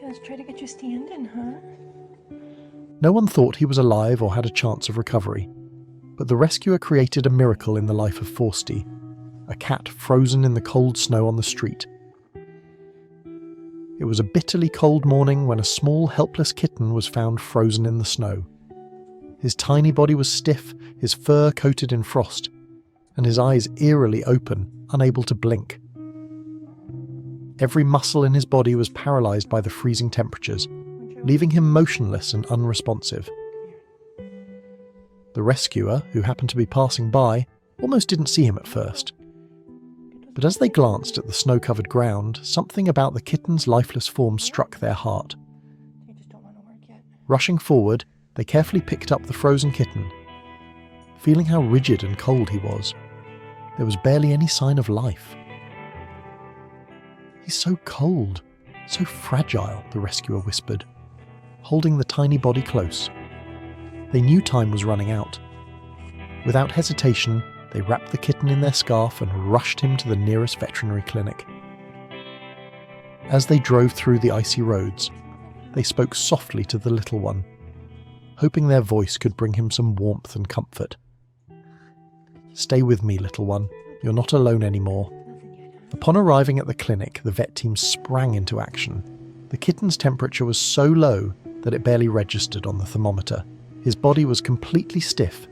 Let's try to get you standing, huh? No one thought he was alive or had a chance of recovery, but the rescuer created a miracle in the life of Forsty, a cat frozen in the cold snow on the street. It was a bitterly cold morning when a small, helpless kitten was found frozen in the snow. His tiny body was stiff, his fur coated in frost, and his eyes eerily open, unable to blink. Every muscle in his body was paralyzed by the freezing temperatures, leaving him motionless and unresponsive. The rescuer, who happened to be passing by, almost didn't see him at first. But as they glanced at the snow-covered ground, something about the kitten's lifeless form struck their heart. Rushing forward, they carefully picked up the frozen kitten. Feeling how rigid and cold he was, there was barely any sign of life. "He's so cold, so fragile," the rescuer whispered, holding the tiny body close. They knew time was running out. Without hesitation, they wrapped the kitten in their scarf and rushed him to the nearest veterinary clinic. As they drove through the icy roads, they spoke softly to the little one, hoping their voice could bring him some warmth and comfort. "Stay with me, little one. You're not alone anymore." Upon arriving at the clinic, the vet team sprang into action. The kitten's temperature was so low that it barely registered on the thermometer. His body was completely stiff,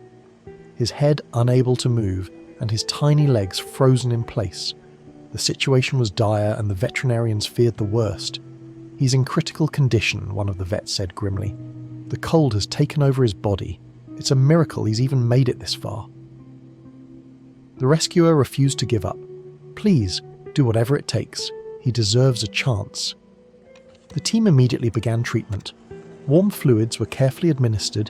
his head unable to move, and his tiny legs frozen in place. The situation was dire and the veterinarians feared the worst. "He's in critical condition," one of the vets said grimly. "The cold has taken over his body. It's a miracle he's even made it this far." The rescuer refused to give up. "Please, do whatever it takes. He deserves a chance." The team immediately began treatment. Warm fluids were carefully administered,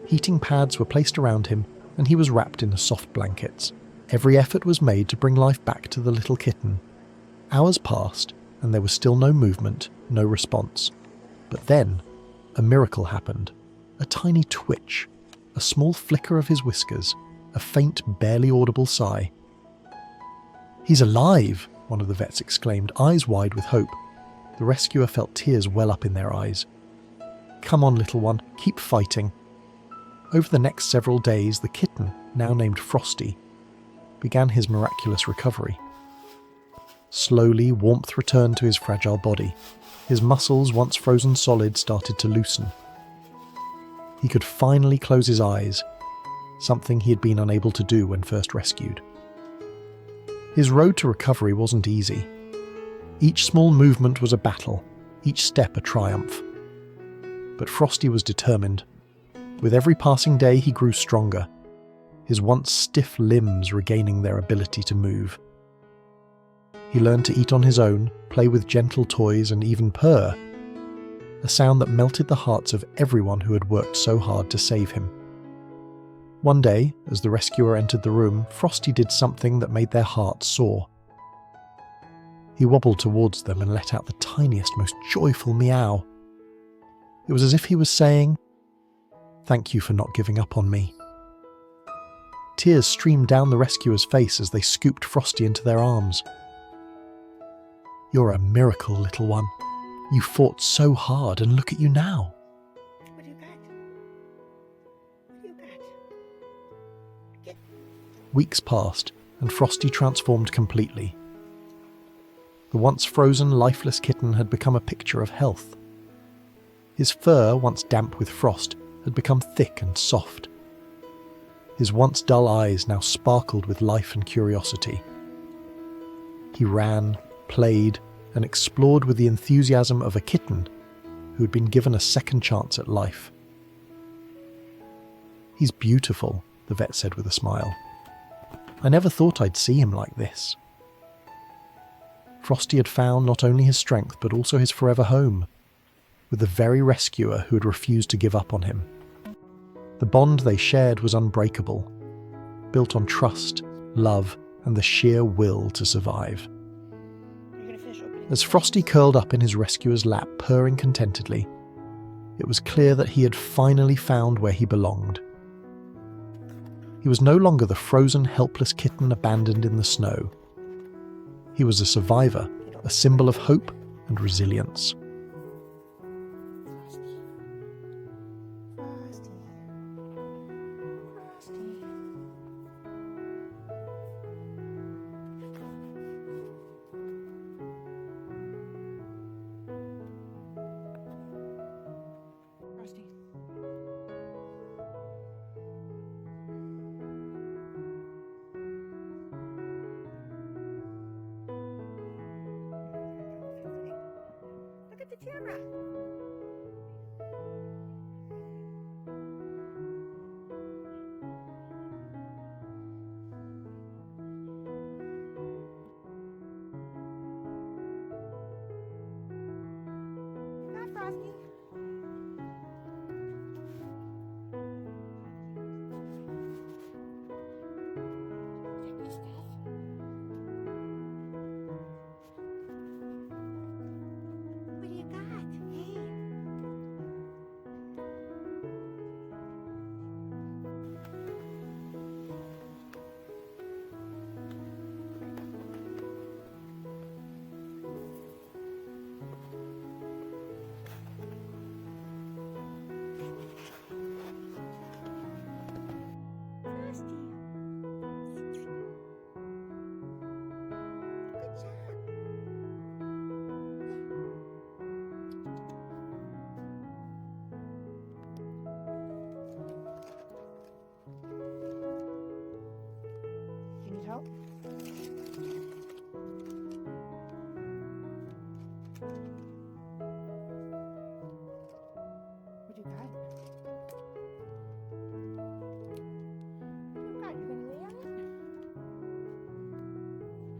heating pads were placed around him, and he was wrapped in soft blankets. Every effort was made to bring life back to the little kitten. Hours passed, and there was still no movement, no response. But then, a miracle happened. A tiny twitch, a small flicker of his whiskers, a faint, barely audible sigh. "He's alive!" one of the vets exclaimed, eyes wide with hope. The rescuer felt tears well up in their eyes. "Come on, little one, keep fighting." Over the next several days, the kitten, now named Frosty, began his miraculous recovery. Slowly, warmth returned to his fragile body. His muscles, once frozen solid, started to loosen. He could finally close his eyes, something he had been unable to do when first rescued. His road to recovery wasn't easy. Each small movement was a battle, each step a triumph. But Frosty was determined. With every passing day he grew stronger, his once stiff limbs regaining their ability to move. He learned to eat on his own, play with gentle toys, and even purr, a sound that melted the hearts of everyone who had worked so hard to save him. One day, as the rescuer entered the room, Frosty did something that made their hearts soar. He wobbled towards them and let out the tiniest, most joyful meow. It was as if he was saying, "Thank you for not giving up on me." Tears streamed down the rescuer's face as they scooped Frosty into their arms. "You're a miracle, little one. You fought so hard, and look at you now." What do you got? What do you got? Weeks passed, and Frosty transformed completely. The once frozen, lifeless kitten had become a picture of health. His fur, once damp with frost, had become thick and soft. His once dull eyes now sparkled with life and curiosity. He ran, played, and explored with the enthusiasm of a kitten who had been given a second chance at life. "He's beautiful," the vet said with a smile. "I never thought I'd see him like this." Frosty had found not only his strength but also his forever home, with the very rescuer who had refused to give up on him. The bond they shared was unbreakable, built on trust, love, and the sheer will to survive. As Frosty curled up in his rescuer's lap, purring contentedly, it was clear that he had finally found where he belonged. He was no longer the frozen, helpless kitten abandoned in the snow. He was a survivor, a symbol of hope and resilience. the camera. Hi, Frosty. Check your stuff. What do you got? Hey. Frosty. Good job. You need help? What do you got? What do you got? You gonna lay on it?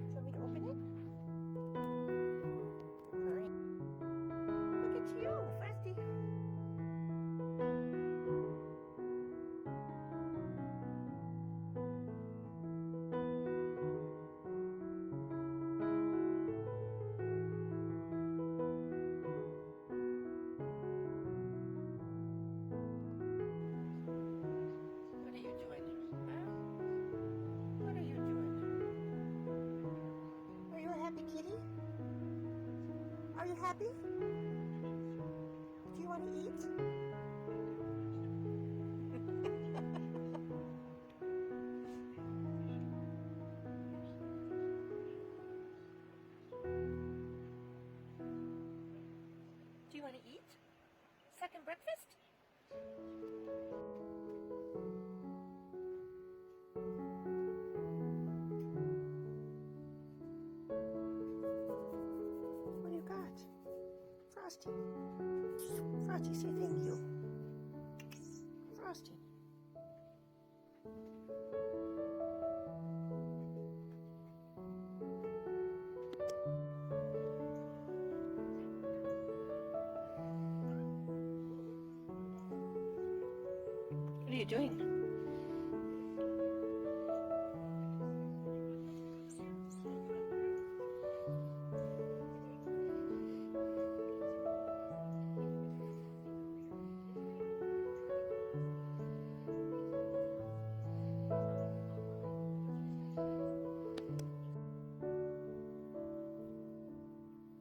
Do you want me to open it? Hurry. Look at you, Frosty. What are you doing? Huh? What are you doing? Are you a happy kitty? Are you happy? Do you want to eat? Do you want to eat? Second breakfast? What do you got? Frosty. Frosty, say thank you. Frosty. What are you doing?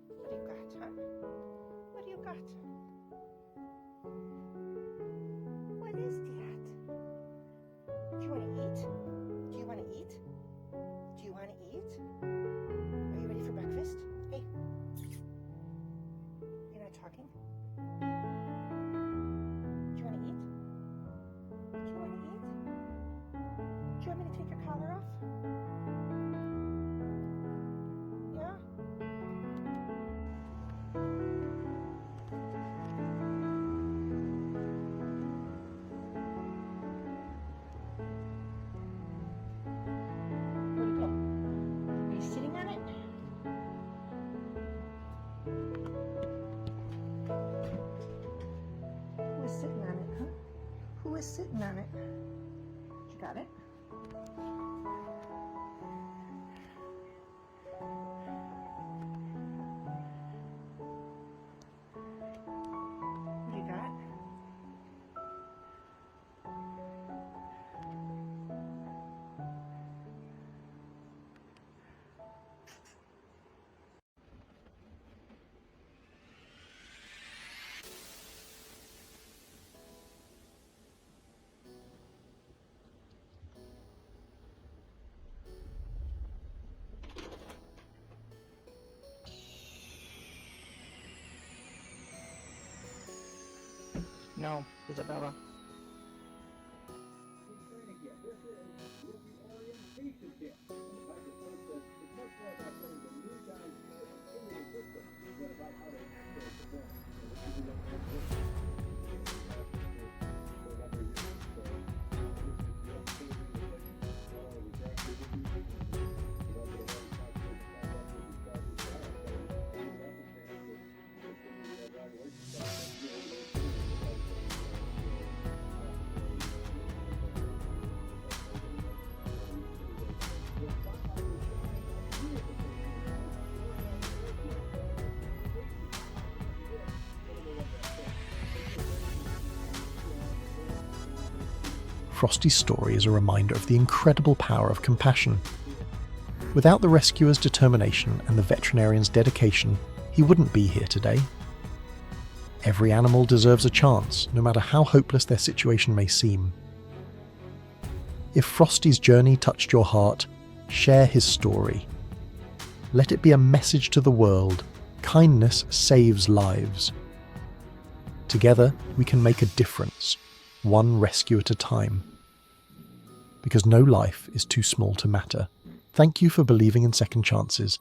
What do you got, huh? What do you got? What is that? Do you want to eat? Do you want to eat? Do you want to eat? Are you ready for breakfast? Hey. You're not talking? Do you want to eat? Do you want to eat? Do you want me to take your collar off? Yeah? Where'd it go? Are you sitting on it? Who is sitting on it, huh? Who is sitting on it? You got it? What do you got? No, Isabella. Frosty's story is a reminder of the incredible power of compassion. Without the rescuer's determination and the veterinarian's dedication, he wouldn't be here today. Every animal deserves a chance, no matter how hopeless their situation may seem. If Frosty's journey touched your heart, share his story. Let it be a message to the world. Kindness saves lives. Together, we can make a difference, one rescue at a time. Because no life is too small to matter. Thank you for believing in second chances.